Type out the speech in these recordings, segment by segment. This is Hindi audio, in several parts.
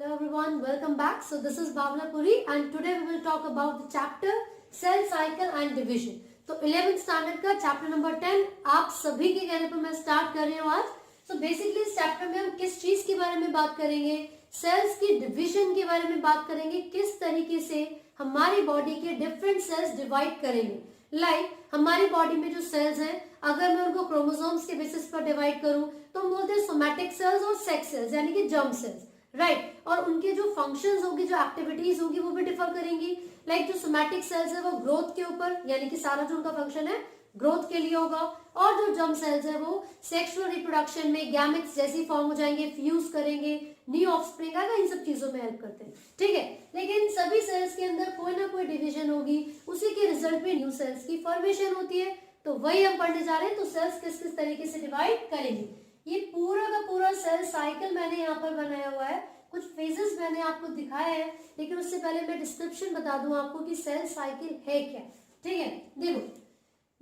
Hello everyone, welcome back. So this is Bhavna Puri and today we will talk about the chapter Cell Cycle and Division. तो 11th स्टैंडर्ड का चैप्टर नंबर 10 आप सभी के कहने पर मैं स्टार्ट कर रही हूँ आज. सो बेसिकली इस चैप्टर में हम किस चीज के बारे में बात करेंगे, सेल्स की डिविजन के बारे में बात करेंगे, किस तरीके से हमारी बॉडी के डिफरेंट सेल्स डिवाइड करेंगे. लाइक हमारी बॉडी में जो सेल्स हैं, अगर मैं उनको क्रोमोसोम्स के बेसिस पर डिवाइड करूं तो हम बोलते हैं सोमैटिक सेल्स और सेक्स सेल्स यानी कि जर्म सेल्स, राइट. और उनके जो फंक्शंस होगी, जो एक्टिविटीज होगी वो भी डिफर करेंगी. लाइक जो सोमैटिक सेल्स है वो ग्रोथ के ऊपर यानी कि सारा जो उनका फंक्शन है ग्रोथ के लिए होगा, और जो जर्म सेल्स है वो सेक्सुअल रिप्रोडक्शन में गैमेट्स जैसी फॉर्म हो जाएंगे, फ्यूज करेंगे, न्यू ऑफस्प्रिंग आएगा, इन सब चीजों में हेल्प करते हैं. ठीक है, लेकिन सभी सेल्स के अंदर कोई ना कोई डिवीजन होगी, उसी के रिजल्ट में न्यू सेल्स की फॉर्मेशन होती है. तो वही हम पढ़ने जा रहे हैं. तो सेल्स किस किस तरीके से डिवाइड करेंगे, ये पूरा का पूरा सेल साइकिल मैंने यहाँ पर बनाया हुआ है. कुछ फेजेस मैंने आपको दिखाए हैं, लेकिन उससे पहले मैं डिस्क्रिप्शन बता दूं आपको कि सेल साइकिल है क्या. ठीक है, देखो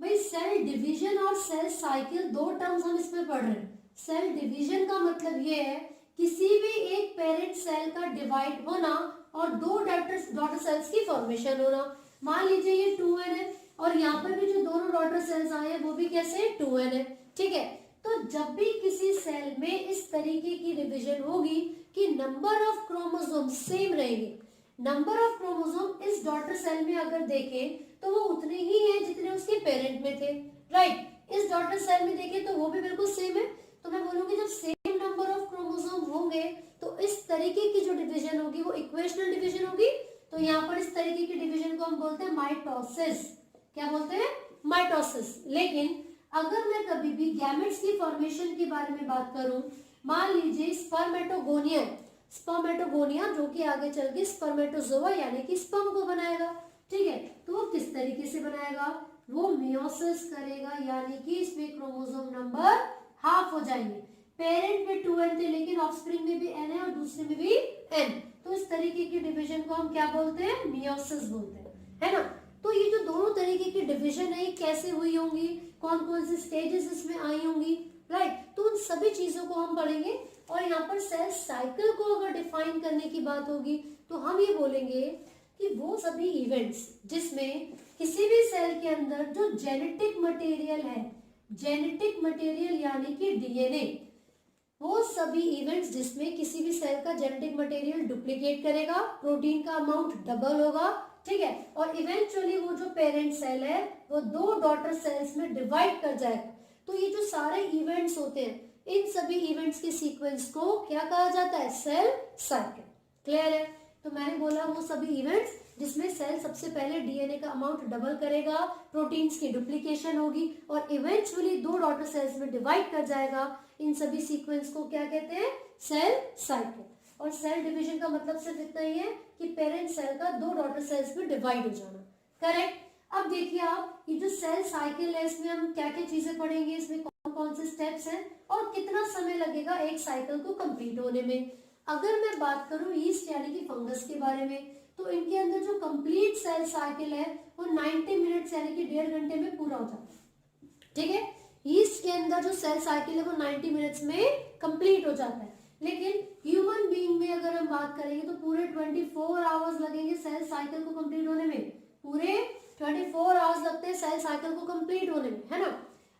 भाई, सेल डिवीजन और सेल साइकिल दो टर्म्स हम इसमें पढ़ रहे हैं. सेल डिवीजन का मतलब ये है किसी भी एक पेरेंट सेल का डिवाइड होना और दो डॉटर सेल्स की फॉर्मेशन होना. मान लीजिए ये 2n है और यहाँ पर भी जो दोनों डॉटर सेल्स आए हैं वो भी कैसे 2n है. ठीक है, तो जब भी किसी सेल में इस तरीके की डिवीजन होगी कि नंबर ऑफ क्रोमोसोम सेम रहेंगे, नंबर ऑफ क्रोमोसोम इस डॉटर सेल में अगर देखें तो वो उतने ही है जितने उसके पेरेंट में थे, राइट. इस डॉटर सेल में देखें तो वो भी बिल्कुल सेम है. तो मैं बोलूंगी जब सेम नंबर ऑफ क्रोमोसोम होंगे तो इस तरीके की जो डिवीजन होगी वो इक्वेशनल डिवीजन होगी. तो यहाँ पर इस तरीके की डिवीजन को हम बोलते हैं माइटोसिस. क्या बोलते हैं? माइटोसिस. लेकिन अगर मैं कभी भी गैमेट्स की फॉर्मेशन के बारे में बात करूं, मान लीजिए स्पर्मेटोगोनिया, स्पर्मेटोगोनिया जो कि आगे चल के स्पर्मेटोजोआ यानी कि स्पर्म को बनाएगा. ठीक है, तो वो किस तरीके से बनाएगा, वो मियोसिस करेगा यानी कि इसमें क्रोमोसोम नंबर हाफ हो जाएंगे. पेरेंट में 2n थे लेकिन ऑफस्प्रिंग में भी n है और दूसरे में भी n. तो इस तरीके की डिवीजन को हम क्या बोलते हैं? मियोसिस बोलते हैं, है ना. तो ये जो दोनों तरीके की डिवीजन है कैसे हुई होंगी, कौन कौन सी स्टेजेस इसमें आई होंगी, राइट. तो उन सभी चीजों को हम पढ़ेंगे. और यहाँ पर सेल साइकिल को अगर डिफाइन करने की बात होगी तो हम ये बोलेंगे कि वो सभी इवेंट्स जिसमें किसी भी सेल के अंदर जो जेनेटिक मटेरियल है, जेनेटिक मटेरियल यानी कि डीएनए, वो सभी इवेंट्स जिसमें किसी भी सेल का जेनेटिक मटेरियल डुप्लीकेट करेगा, प्रोटीन का अमाउंट डबल होगा. ठीक है, और इवेंचुअली वो जो पेरेंट सेल है वो दो डॉटर सेल्स में डिवाइड कर जाएगा. तो ये जो सारे इवेंट्स होते हैं, इन सभी इवेंट्स के सीक्वेंस को क्या कहा जाता है? Cell cycle. क्लियर है? तो मैंने बोला वो सभी इवेंट्स जिसमें सेल सबसे पहले डीएनए का अमाउंट डबल करेगा, प्रोटीन्स की डुप्लीकेशन होगी और इवेंचुअली दो डॉटर सेल्स में डिवाइड कर जाएगा. इन सभी सीक्वेंस को क्या कहते हैं? Cell cycle. और सेल डिवीजन का मतलब सिर्फ इतना ही है कि पेरेंट सेल का दो डॉटर सेल्स में डिवाइड हो जाना. करेक्ट. अब देखिए आप, ये जो सेल साइकिल है इसमें हम क्या क्या चीजें पढ़ेंगे, इसमें कौन कौन से स्टेप्स हैं और कितना समय लगेगा एक साइकिल को कंप्लीट होने में. अगर मैं बात करूं ईस्ट यानी कि फंगस के बारे में, तो इनके अंदर जो कंप्लीट सेल साइकिल है वो 90 मिनट्स यानी कि 1.5 घंटे में पूरा हो जाता है. ठीक है, ईस्ट के अंदर जो सेल साइकिल है वो 90 मिनट्स में कंप्लीट हो जाता है. लेकिन ह्यूमन बीइंग में अगर हम बात करेंगे तो पूरे 24 आवर्स लगेंगे सेल साइकिल को कंप्लीट होने में. पूरे 24 आवर्स लगते हैं सेल साइकिल को कंप्लीट होने में, है ना.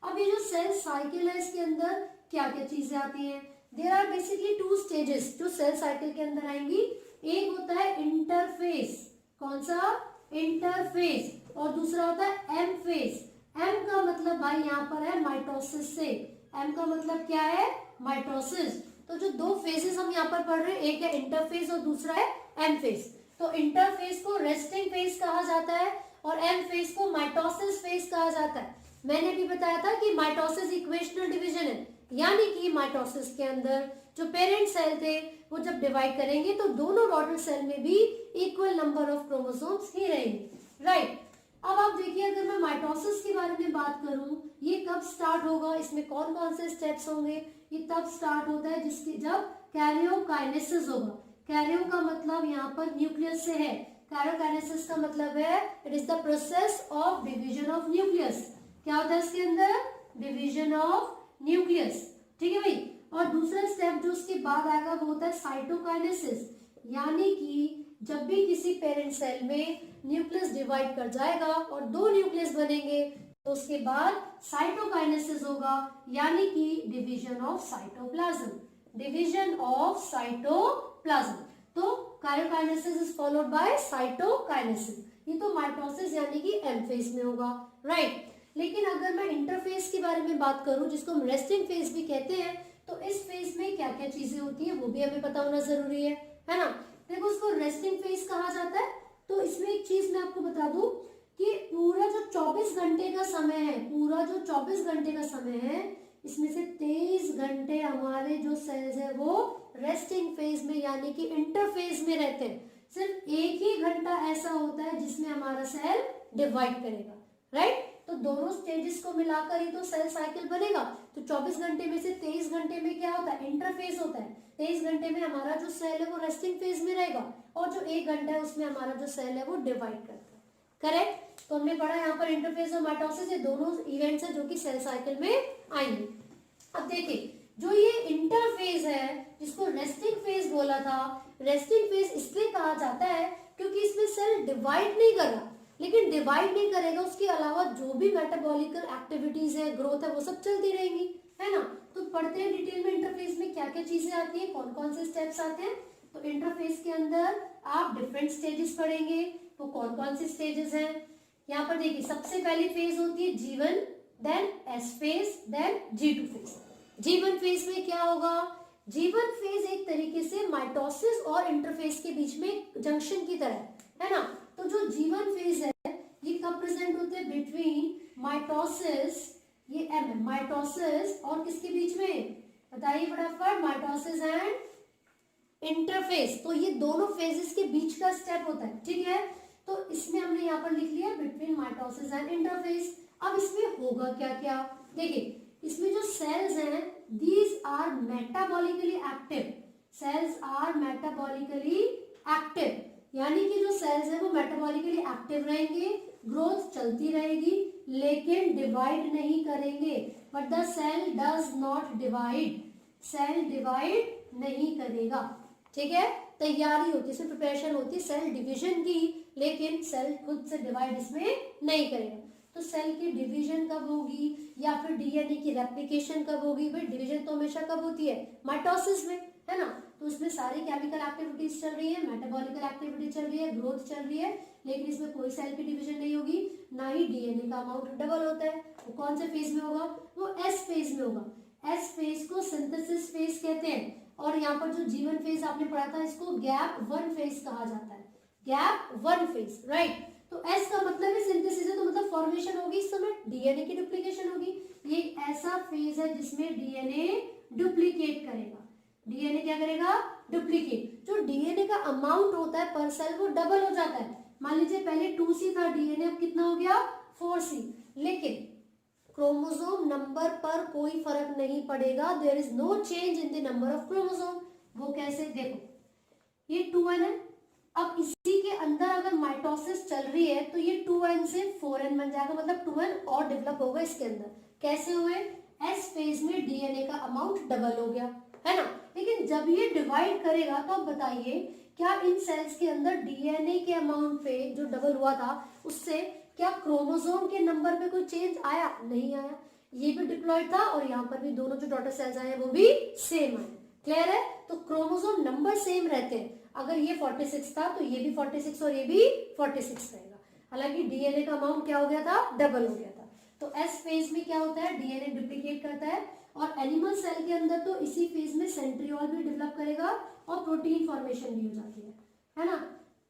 अब ये जो सेल साइकिल है इसके अंदर क्या क्या चीजें आती हैं? देयर आर बेसिकली 2 स्टेजेस जो सेल साइकिल के अंदर आएंगी. एक होता है इंटरफेस. कौन सा? इंटरफेस. और दूसरा होता है एम फेस. एम का मतलब भाई यहाँ पर है माइटोसिस से. एम का मतलब क्या है? माइटोसिस. तो जो दो फेजेस हम यहाँ पर पढ़ रहे हैं, एक है इंटरफेस और दूसरा है एम फेस. तो इंटरफेस को रेस्टिंग फेज कहा जाता है और एम फेज को माइटोसिस फेज कहा जाता है. मैंने भी बताया था कि माइटोसिस इक्वेशनल डिवीजन है, यानी कि माइटोसिस के अंदर जो पेरेंट सेल थे वो जब डिवाइड करेंगे तो दोनों डॉटर सेल में भी इक्वल नंबर ऑफ क्रोमोसोम्स ही रहेंगे, राइट. अब आप देखिए, अगर मैं माइटोसिस के बारे में बात करूं, ये कब स्टार्ट होगा, इसमें कौन कौन से स्टेप्स होंगे? ये तब स्टार्ट होता है जब कैरियोकाइनेसिस होगा. कैरियो का मतलब यहाँ पर न्यूक्लियस से है. कैरियोकाइनेसिस का मतलब है it is the process of division of nucleus. क्या होता है इसके अंदर? Division of nucleus. ठीक है भाई. और दूसरा स्टेप जो उसके बाद आएगा वो होता है साइटोकाइनेसिस. यानी कि जब भी किसी पेरेंट सेल में न्यूक्लियस डिवाइड कर जाएगा और दो न्यूक्लियस बनेंगे तो उसके बाद साइटोकाइनेसिस होगा, यानी कि division of cytoplasm, division of cytoplasm. तो karyokinesis is followed by cytokinesis. ये तो माइटोसिस यानी कि एम फेज में होगा, राइट। लेकिन अगर मैं इंटरफेज के बारे में बात करूं जिसको हम रेस्टिंग फेज भी कहते हैं, तो इस फेज में क्या क्या चीजें होती है वो भी हमें पता होना जरूरी है ना। देखो उसको रेस्टिंग फेज कहा जाता है। तो इसमें एक चीज मैं आपको बता दूं कि पूरा जो 24 घंटे का समय है, पूरा जो 24 घंटे का समय है, इसमें से 23 घंटे हमारे जो सेल्स है वो रेस्टिंग फेज में यानी कि इंटरफेज में रहते हैं। सिर्फ एक ही घंटा ऐसा होता है जिसमें हमारा सेल डिवाइड करेगा, राइट। तो दोनों स्टेजेस को मिलाकर ही तो सेल साइकिल बनेगा। तो 24 घंटे में से 23 घंटे में क्या होता है, इंटरफेज होता है। 23 घंटे में हमारा जो सेल है वो रेस्टिंग फेज में रहेगा और जो 1 घंटा है उसमें हमारा जो सेल है वो डिवाइड करता है, करेक्ट। तो हमने पढ़ा यहाँ पर इंटरफेज और माइटोसिस, ये दोनों इवेंट्स है जो कि सेल साइकिल में आएंगे। अब देखिए जो ये इंटरफेज है जिसको रेस्टिंग फेज बोला था, रेस्टिंग फेज इसलिए कहा जाता है क्योंकि इसमें सेल डिवाइड नहीं कर रहा, लेकिन डिवाइड नहीं करेगा उसके अलावा जो भी मेटाबॉलिकल एक्टिविटीज है, ग्रोथ है, वो सब चलती रहेंगी, है ना। तो पढ़ते हैं डिटेल में इंटरफेज में क्या क्या चीजें आती है, कौन कौन से स्टेप्स आते हैं। तो इंटरफेज के अंदर आप डिफरेंट स्टेजेस पढ़ेंगे। तो कौन कौन से स्टेजेस हैं यहाँ पर देखिए। सबसे पहली फेज होती है G1, then S phase, then G2 phase. G1 phase में क्या होगा, G1 फेज एक तरीके से माइटोसिस और इंटरफेज के बीच में जंक्शन की तरह है ना। तो जो G1 फेज है ये कब प्रेजेंट होते हैं, बिटवीन माइटोसिस, ये M है, माइटोसिस और किसके बीच में बताइए फटाफट, माइटोसिस एंड इंटरफेस। तो ये दोनों फेजेस के बीच का स्टेप होता है, ठीक है। तो इसमें हमने यहाँ पर लिख लिया बिटवीन माइटोसिस एंड इंटरफेस। अब इसमें होगा क्या क्या, देखिए इसमें जो सेल्स हैं these are metabolically active, cells are metabolically active, यानी कि जो सेल्स है वो मेटाबॉलिकली एक्टिव रहेंगे, ग्रोथ चलती रहेगी, लेकिन डिवाइड नहीं करेंगे। But the cell does not divide, cell divide नहीं करेगा, ठीक है। तैयारी होती है, इसमें प्रिपरेशन होती है सेल डिवीजन की, लेकिन सेल खुद से डिवाइड इसमें नहीं करेगा। तो सेल की डिवीजन कब होगी या फिर डीएनए की रेप्लिकेशन कब होगी, भाई डिवीजन तो हमेशा कब होती है, माइटोसिस में, है ना। तो उसमें सारी केमिकल एक्टिविटीज चल रही है, मेटाबॉलिकल एक्टिविटी चल रही है, ग्रोथ चल रही है, लेकिन इसमें कोई सेल की डिवीजन नहीं होगी, ना ही डीएनए का अमाउंट डबल होता है। वो कौन से फेज में होगा, वो एस फेज में होगा। एस फेज को सिंथेसिस फेज कहते हैं। और यहाँ पर जो G1 फेज आपने पढ़ा था इसको गैप 1 फेज कहा जाता है, गैप 1 फेज, राइट। तो एस का मतलब है सिंथेसिस है, तो मतलब फॉर्मेशन होगी, इस समय डीएनए की डुप्लीकेशन होगी। ये ऐसा फेज है जिसमें डीएनए डुप्लीकेट करेगा, डीएनए क्या करेगा, डुप्लीकेट। जो डीएनए का अमाउंट होता है पर सेल वो डबल हो जाता है। मान लीजिए पहले 2C था डीएनए, अब कितना हो गया 4C, लेकिन क्रोमोसोम नंबर पर कोई फर्क नहीं पड़ेगा, there is no change in the number of chromosome. वो कैसे, देखो ये 2n है, अब इसी के अंदर अगर माइटोसिस चल रही है तो ये 2n से 4n बन जाएगा, मतलब 2n और डेवलप होगा इसके अंदर। कैसे हुए, एस फेज में डीएनए का अमाउंट डबल हो गया, है ना। लेकिन जब ये डिवाइड करेगा तो अब बताइए क्या इन सेल्स के अंदर डीएनए के अमाउंट पे जो डबल हुआ था उससे क्या क्रोमोसोम के नंबर पे कोई चेंज आया, नहीं आया। ये भी डिप्लॉयड था और यहाँ पर भी दोनों जो डॉटर सेल्स आए वो भी सेम आए, क्लियर है। तो क्रोमोसोम नंबर सेम रहते हैं, अगर ये 46 था तो ये भी 46 और ये भी 46 रहेगा। हालांकि डीएनए का अमाउंट क्या हो गया था, डबल हो गया था। तो एस फेज में क्या होता है, डीएनए डुप्लीकेट करता है, और एनिमल सेल के अंदर तो इसी फेज में सेंट्रियोल भी डेवलप करेगा और प्रोटीन फॉर्मेशन भी हो जाती है ना।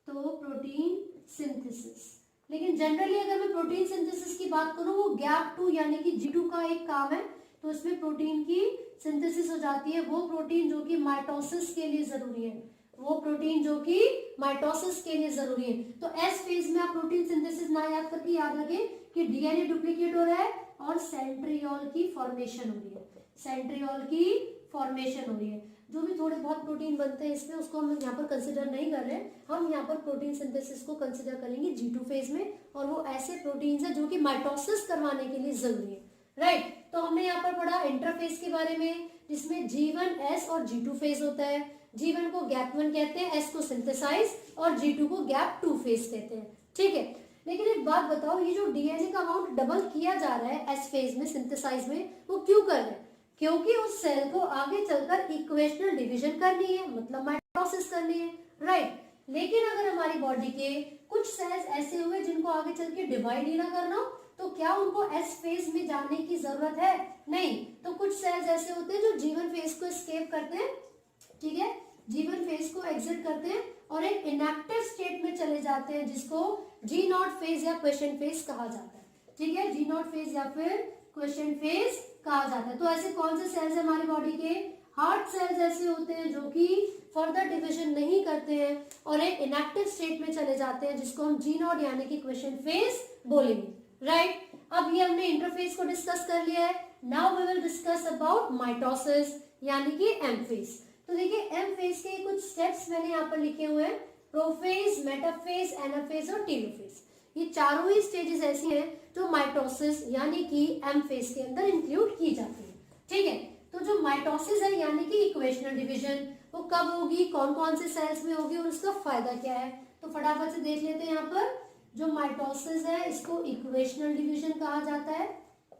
तो प्रोटीन सिंथेसिस, लेकिन जनरली अगर मैं प्रोटीन सिंथेसिस की बात करूं वो गैप 2 यानी कि G2 का एक काम है, तो इसमें प्रोटीन की सिंथेसिस हो जाती है, वो प्रोटीन जो कि माइटोसिस के लिए जरूरी है, वो प्रोटीन जो कि माइटोसिस के लिए जरूरी है। तो एस फेज में आप प्रोटीन सिंथेसिस ना याद करके याद रखें कि डीएनए डुप्लीकेट हो रहा है और सेंट्रियोल की फॉर्मेशन हो रही है, सेंट्रियोल की फॉर्मेशन हो रही है। जो भी थोड़े बहुत प्रोटीन बनते हैं इसमें उसको हम यहाँ पर कंसिडर नहीं कर रहे हैं, हम यहाँ पर प्रोटीन सिंथेसिस को कंसिडर करेंगे G2 फेज में, और वो ऐसे प्रोटीन्स हैं जो कि माइटोसिस करवाने के लिए जरूरी है, राइट। तो हमने यहाँ पर पढ़ा इंटरफेज के बारे में जिसमें G1S और G2 फेज होता है। G1 को गैप 1 कहते हैं, S को सिंथेसाइज और G2 को गैप 2 फेज कहते हैं, ठीक है। लेकिन एक बात बताओ, ये जो डीएनए का अमाउंट डबल किया जा रहा है एस फेज में, सिंथेसाइज में, वो क्यों कर रहे हैं? क्योंकि उस सेल को आगे चलकर इक्वेशनल डिवीजन करनी है, मतलब माइटोसिस करनी है, राइट। लेकिन अगर हमारी बॉडी के कुछ सेल्स ऐसे हुए जिनको आगे चल के डिवाइड ही ना करना हो, तो क्या उनको एस फेज में जाने की जरूरत है? नहीं। तो कुछ सेल्स ऐसे होते हैं जो जीवन फेज को एस्केप करते हैं, ठीक है, जीवन फेज को एग्जिट करते हैं और एक इनएक्टिव स्टेट में चले जाते हैं, जिसको जी नॉट फेज या क्वेश्चन फेज कहा जाता है, ठीक है, जी नॉट फेज या फिर क्वेश्चन फेज कहा जाता है। तो ऐसे कौन से सेल्स है हमारी बॉडी के? हार्ट सेल्स ऐसे होते हैं जो कि फर्दर डिवीजन नहीं करते हैं और एक इनएक्टिव स्टेट में चले जाते हैं, जिसको हम जी नॉट यानी कि क्वेश्चन फेज बोलेंगे, राइट। अब ये हमने इंटरफेज को डिस्कस कर लिया है। Now we will discuss about mitosis यानी कि एम फेज। तो देखिए एम फेज के कुछ स्टेप्स मैंने यहाँ पर लिखे हुए हैं, प्रोफेज, मेटाफेज, एनाफेज और टेलोफेज। ये चारों ही स्टेजेस ऐसी हैं जो माइटोसिस यानी कि एम फेज के अंदर इंक्लूड की जाती है, ठीक है। तो जो माइटोसिस है यानी कि इक्वेशनल डिवीजन, वो कब होगी, कौन कौन से सेल्स में होगी और उसका फायदा क्या है? तो फटाफट से देख लेते हैं। यहाँ पर जो माइटोसिस है इसको इक्वेशनल डिवीजन कहा जाता है।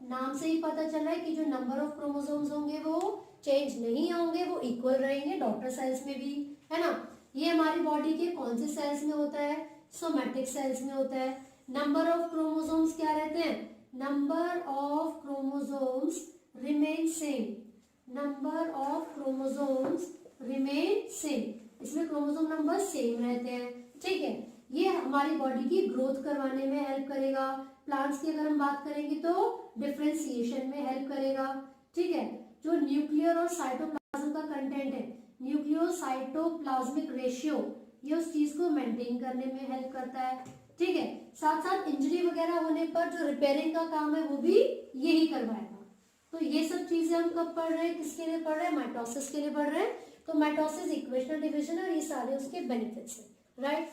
नाम से ही पता चल रहा है कि जो नंबर ऑफ क्रोमोसोम्स होंगे वो चेंज नहीं होंगे, वो इक्वल रहेंगे डॉटर सेल्स में भी, है ना। ये हमारी बॉडी के कौन से सेल्स में होता है? सोमैटिक सेल्स में होता है। नंबर ऑफ क्रोमोसोम्स क्या रहते हैं? Number of chromosomes remain same, number of chromosomes remain same, इसमें क्रोमोसोम नंबर सेम रहते हैं, ठीक है। ये हमारी बॉडी की ग्रोथ करवाने में हेल्प करेगा। प्लांट्स की अगर हम बात करेंगे तो डिफरेंशिएशन में हेल्प करेगा, ठीक है। जो न्यूक्लियर और साइटोप्लाज्म का कंटेंट है, न्यूक्लियो साइटोप्लाज्मिक रेशियो, ये उस चीज को मेंटेन करने में हेल्प करता है, ठीक है। साथ साथ इंजरी वगैरह होने पर जो रिपेयरिंग का काम है वो भी यही करवाएगा। तो ये सब चीजें हम कब पढ़ रहे हैं, किसके लिए पढ़ रहे हैं? माइटोसिस के लिए पढ़ रहे हैं। तो माइटोसिस इक्वेशनल डिवीजन और ये सारे उसके बेनिफिट्स हैं, राइट।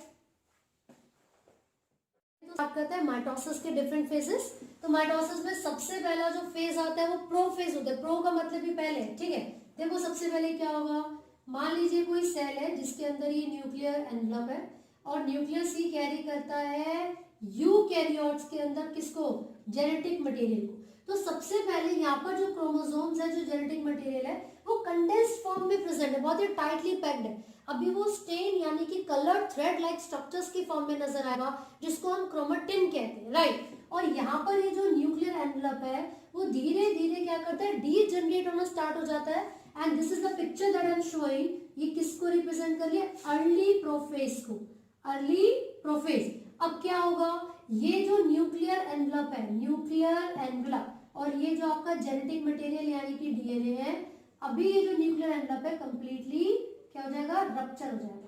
तो बात करते हैं माइटोसिस के डिफरेंट फेजेस। तो माइटोसिस में सबसे पहला जो फेज आता है वो प्रो फेज होता है। प्रो का मतलब भी पहले, ठीक है। देखो सबसे पहले क्या होगा, मान लीजिए कोई सेल है जिसके अंदर ये न्यूक्लियर एनवलप है और न्यूक्लियस ही कैरी करता है यूकैरियोट्स के अंदर किसको? जेनेटिक मटेरियल को। तो सबसे पहले यहाँ पर जो क्रोमोसोम्स है, जो जेनेटिक मटेरियल है, वो कंडेंस्ड फॉर्म में प्रेजेंट है, बहुत ही टाइटली पैक्ड है। अभी वो स्टेन यानी कि कलर थ्रेड लाइक स्ट्रक्चर्स की फॉर्म में नजर आएगा, जिसको हम क्रोमेटिन कहते हैं, राइट। और यहाँ पर ये जो न्यूक्लियर एनवलप है वो धीरे धीरे क्या करता है? डीजनरेट होना स्टार्ट हो जाता है। And this is the picture that I am showing. ये किसको रिप्रेजेंट कर लिया? अर्ली प्रोफेज को, अर्ली प्रोफेज। अब क्या होगा, ये जो न्यूक्लियर एनवलप है, न्यूक्लियर एनवलप, और ये जो आपका जेनेटिक मटेरियल यानी कि डीएनए है, अभी ये जो न्यूक्लियर एनवलप है कंप्लीटली क्या हो जाएगा? रप्चर हो जाएगा।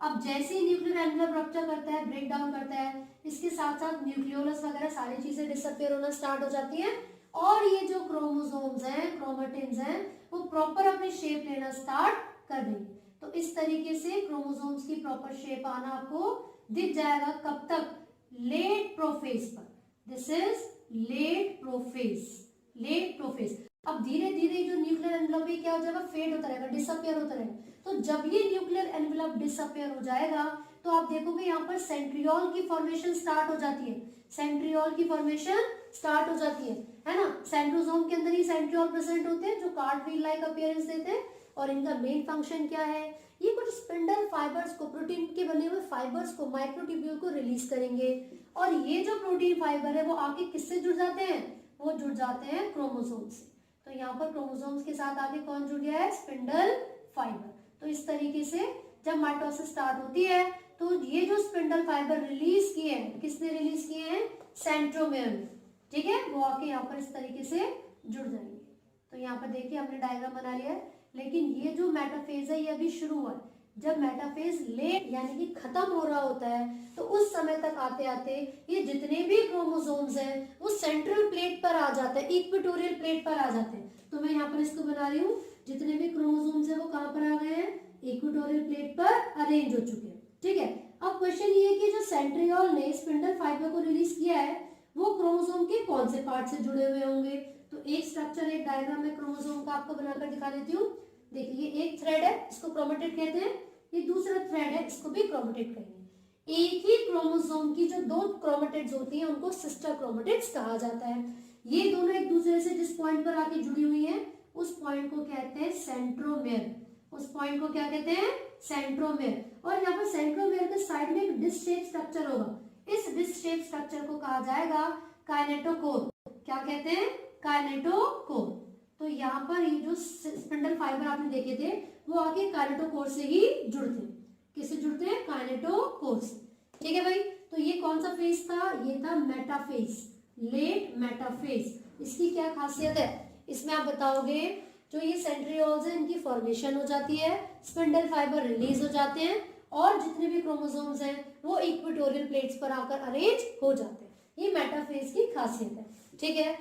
अब जैसे ही न्यूक्लियर एनवलप रप्चर करता है, ब्रेक डाउन करता है, इसके साथ साथ न्यूक्लियोलस वगैरह सारी चीजें डिसअपियर होना स्टार्ट हो जाती हैं और ये जो क्रोमोसोम्स हैं, क्रोमेटिन्स हैं, वो प्रॉपर अपनी शेप लेना स्टार्ट कर देंगे। तो इस तरीके से क्रोमोसोम्स की प्रॉपर शेप आना आपको दिख जाएगा। कब तक? लेट प्रोफेज पर। This is late prophase, late prophase. अब धीरे धीरे जो न्यूक्लियर एनवलप है क्या हो जाएगा? फेड होता रहेगा, डिसअपियर होता रहेगा। तो जब ये न्यूक्लियर एनवलप डिसअपियर हो जाएगा तो आप देखोगे यहाँ पर सेंट्रियोल की फॉर्मेशन स्टार्ट हो जाती है, सेंट्रियोल की फॉर्मेशन स्टार्ट हो जाती है ना। सेंट्रोसोम के अंदर ही सेंट्रियोल प्रेजेंट होते हैं जो कार्डवील लाइक अपीयरेंस देते हैं। और इनका मेन फंक्शन क्या है? ये कुछ स्पिंडल फाइबर्स को, प्रोटीन के बने हुए फाइबर्स को, माइक्रोट्यूब्यूल को रिलीज करेंगे। और ये जो प्रोटीन फाइबर है वो आके किससे जुड़ जाते हैं? वो जुड़ जाते हैं क्रोमोसोम से। तो यहाँ पर क्रोमोसोम्स के साथ आगे कौन जुड़ गया है? Spindle fibre. तो इस तरीके से जब माइटोसिस स्टार्ट होती है तो ये जो स्पिंडल फाइबर रिलीज किए हैं, किसने रिलीज किए हैं? सेंट्रोमियर में, ठीक है। वो आके यहाँ पर इस तरीके से जुड़ जाएंगे। तो यहाँ पर देखिए हमने डायग्राम बना लिया है। लेकिन ये जो मेटाफेज है ये अभी शुरू हुआ है। जब मेटाफेज लेट यानी कि खत्म हो रहा होता है तो उस समय तक आते आते ये जितने भी क्रोमोसोम्स हैं वो सेंट्रल प्लेट पर आ जाते हैं, इक्वेटोरियल प्लेट पर आ जाते हैं। तो मैं यहाँ पर इसको बना रही हूँ, जितने भी क्रोमोसोम्स हैं वो कहाँ पर आ गए हैं? इक्वेटोरियल प्लेट पर अरेंज हो चुके हैं, ठीक है। अब क्वेश्चन ये है कि जो सेंट्रियोल ने स्पिंडल फाइबर को रिलीज किया है वो क्रोमोसोम के कौन से पार्ट से जुड़े हुए होंगे? तो एक स्ट्रक्चर, एक डायग्राम में क्रोमोसोम का आपको बनाकर दिखा देती हूँ। देखिए ये एक थ्रेड है, इसको क्रोमेटिड कहते हैं, ये दूसरा थ्रेड है, इसको भी क्रोमेटिड कहेंगे। एक ही क्रोमोसोम की जो दो क्रोमेटिड्स होती हैं उनको सिस्टर क्रोमेटिड्स कहा जाता है। ये दोनों एक दूसरे से जिस पॉइंट पर आके जुड़ी हुई हैं उस पॉइंट को कहते हैं सेंट्रोमेयर। उस पॉइंट को क्या कहते हैं? सेंट्रोमेयर। और यहाँ पर सेंट्रोमेयर के साइड में एक डिस्क शेप स्ट्रक्चर होगा, इस डिस्क शेप स्ट्रक्चर को कहा जाएगा काइनेटोकोर। क्या कहते हैं? काइनेटोकोर। तो यहाँ पर ये जो स्पिंडल फाइबर आपने देखे थे वो आके काइनेटोकोर से ही जुड़ते हैं। किससे जुड़ते हैं? काइनेटोकोर से। ठीक है भाई, तो ये कौन सा फेज था? ये था मेटाफेज, लेट मेटाफेज। इसकी क्या खासियत है? इसमें आप बताओगे जो ये सेंट्रियोल्स है इनकी फॉर्मेशन हो जाती है, स्पिंडल फाइबर रिलीज हो जाते हैं और जितने भी क्रोमोसोम्स हैं वो इक्वेटोरियल प्लेट्स पर आकर अरेंज हो जाते हैं। ये मेटाफेज की खासियत है। ठीक है,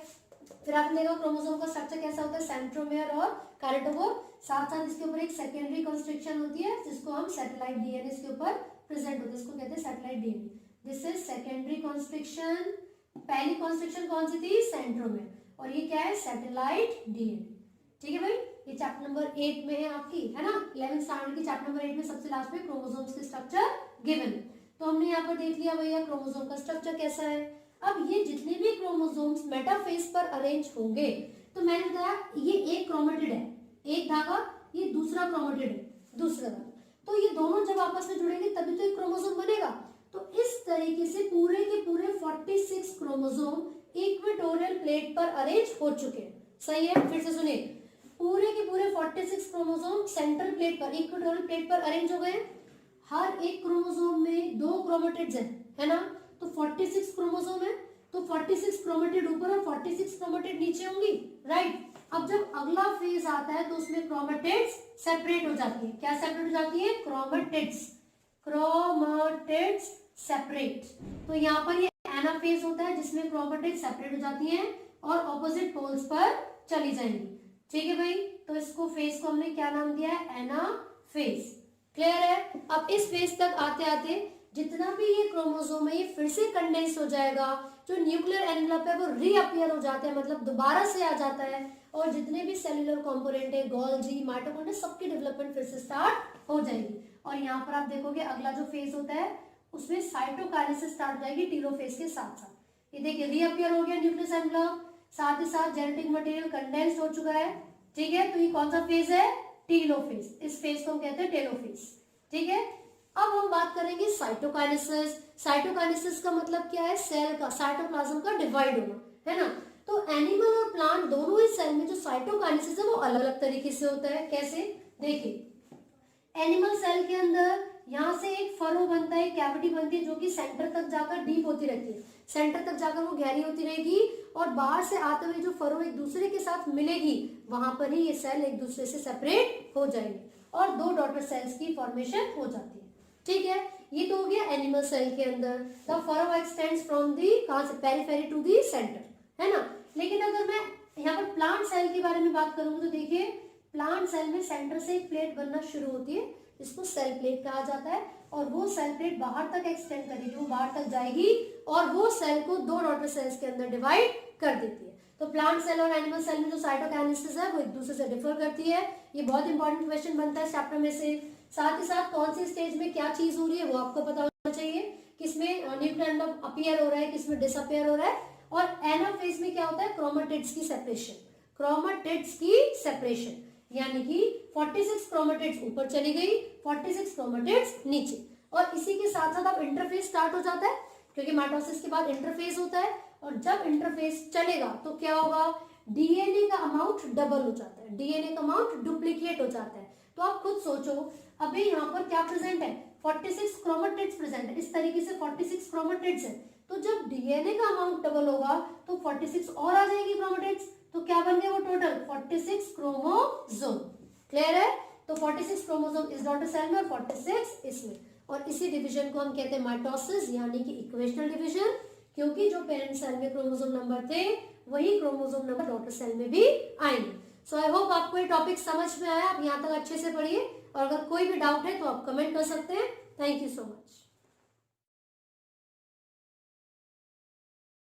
फिर आपने देखा क्रोमोसोम का स्ट्रक्चर कैसा होता है, सेंट्रोमेयर और काइनेटोकोर। साथ साथ इसके ऊपर एक सेकेंडरी कंस्ट्रक्शन होती है जिसको हम सैटेलाइट डीएनए इसके ऊपर प्रेजेंट होता है, इसको कहते हैं satellite DNA. This is secondary constriction. पहली कंस्ट्रक्शन कौन सी थी? सेंट्रोमेयर। और ये क्या है? Satellite DNA. ठीक है भाई, ये चैप्टर नंबर 8 में है आपकी, है ना, 11th स्टैंडर्ड की चैप्टर नंबर 8 में सबसे लास्ट में क्रोमोसोम्स के स्ट्रक्चर गिवन। तो हमने यहाँ पर देख लिया भैया क्रोमोसोम का स्ट्रक्चर कैसा है। अब ये जितने भी क्रोमोसोम्स मेटाफेज पर अरेंज होंगे, तो मैंने बताया ये एक क्रोमेटिड है, एक धागा, ये दूसरा क्रोमेटिड है, दूसरा धागा। तो ये दोनों जब आपस में जुड़ेंगे तभी तो एक क्रोमोसोम बनेगा। तो इस तरीके से पूरे के पूरे 46 क्रोमोसोम इक्वेटोरियल प्लेट पर अरेंज हो चुके हैं। सही है, फिर से सुनिए, पूरे के पूरे 46 क्रोमोसोम सेंट्रल प्लेट पर, इक्वेटोरियल प्लेट पर अरेंज हो गए। हर एक क्रोमोसोम में 2 क्रोमेटिड्स हैं, है ना, तो 46 क्रोमोसोम है, तो 46 क्रोमेटिड ऊपर और 46 क्रोमेटिड नीचे होंगी, राइट। अब जब अगला फेज आता है तो उसमें क्रोमेटिड्स सेपरेट हो जाती है। क्या सेपरेट हो जाती है? Chromatids, chromatids separate. तो यहाँ पर ये एनाफेज होता है जिसमें क्रोमेटिड्स सेपरेट हो जाती हैं और ऑपोजिट पोल्स पर चली जाएंगी। ठीक है भाई, तो इसको फेज को हमने क्या नाम दिया है? एनाफेज। क्लियर है? अब इस फेज तक आते आते जितना भी ये क्रोमोसोम है ये फिर से कंडेंस हो जाएगा, जो न्यूक्लियर एनवेलप है वो रीअपियर हो जाता है, मतलब दोबारा से आ जाता है, और जितने भी सेलुलर कंपोनेंट है, गोल्जी, माइटोकॉन्ड्रिया, सबकी डेवलपमेंट फिर से स्टार्ट हो जाएगी। और यहाँ पर आप देखोगे अगला जो फेज होता है उसमें साइटोकाइनेसिस स्टार्ट हो जाएगी टीलोफेज के साथ साथ। ये देखिए रीअपियर हो गया न्यूक्लियस एनवेलप, साथ ही साथ जेनेटिक मटेरियल कंडेंस्ड हो चुका है। ठीक है, तो ये कौन सा फेज है? टीलोफेज। इस फेज को हम कहते हैं टेलोफेज। ठीक है, अब हम बात करेंगे साइटोकाइनेसिस। साइटोकाइनेसिस का मतलब क्या है? सेल का, साइटोप्लाज्म का डिवाइड होना, है ना। तो एनिमल और प्लांट दोनों ही सेल में जो साइटोकाइनेसिस है वो अलग अलग तरीके से होता है। कैसे? देखिए, एनिमल सेल के अंदर यहाँ से एक फरो बनता है, कैविटी बनती है जो कि सेंटर तक जाकर डीप होती रहती है, सेंटर तक जाकर वो गहरी होती रहेगी, और बाहर से आते हुए जो फरो एक दूसरे के साथ मिलेगी वहां पर ही ये सेल एक दूसरे से सेपरेट हो जाएंगे और 2 डॉटर सेल्स की फॉर्मेशन हो जाती है। ठीक है, ये तो हो गया एनिमल सेल के अंदर। The furrow extends from the periphery to the centre, है ना। लेकिन अगर मैं यहाँ पर प्लांट सेल के बारे में बात करूंगी तो देखिए, प्लांट सेल में सेंटर से एक प्लेट बनना शुरू होती है, इसको सेल प्लेट कहा जाता है, और वो सेल प्लेट बाहर तक एक्सटेंड करेगी, वो बाहर तक जाएगी और वो सेल को 2 डॉटर सेल्स के अंदर डिवाइड कर देती है। तो प्लांट सेल और एनिमल सेल में जो साइटोकाइनेसिस है वो एक दूसरे से डिफर करती है। ये बहुत इंपॉर्टेंट क्वेश्चन बनता है चैप्टर में से। साथ ही साथ कौन सी स्टेज में क्या चीज हो रही है वो आपको पता होना चाहिए, किसमें न्यूक्लियर एनवेलप अपीयर हो रहा है, किसमें डिसअपीयर हो रहा है। और एनाफेज में क्या होता है? क्रोमेटिड्स की सेपरेशन, क्रोमेटिड्स की सेपरेशन, यानी कि 46 क्रोमेटिड्स ऊपर चली गई, 46 क्रोमेटिड्स नीचे। और इसी के साथ साथ अब इंटरफेज स्टार्ट हो जाता है, क्योंकि माइटोसिस के बाद इंटरफेज होता है, और जब इंटरफेज चलेगा तो क्या होगा? डीएनए का अमाउंट डबल हो जाता है, डीएनए का अमाउंट डुप्लीकेट हो जाता है। तो आप खुद सोचो, अभी यहाँ पर क्या प्रेजेंट है? 46 क्रोमेटिड्स प्रेजेंट है, इस तरीके से 46 क्रोमेटिड्स है। तो जब डीएनए का अमाउंट डबल होगा तो 46 और आ जाएगी क्रोमेटिड्स, तो क्या बन गया वो टोटल? 46 क्रोमोसोम। क्लियर है? तो 46 क्रोमोसोम इस डॉटर सेल में और 46 इसमें, और इसी डिवीजन को हम कहते हैं माइटोसिस, यानी कि इक्वेशनल डिवीजन, क्योंकि जो पेरेंट सेल में क्रोमोसोम नंबर थे वही क्रोमोसोम नंबर डॉटर सेल में भी आएंगे। सो आई होप आपको ये टॉपिक समझ में आया, आप यहाँ तक अच्छे से पढ़िए, और अगर कोई भी डाउट है तो आप कमेंट कर सकते हैं। Thank you so much.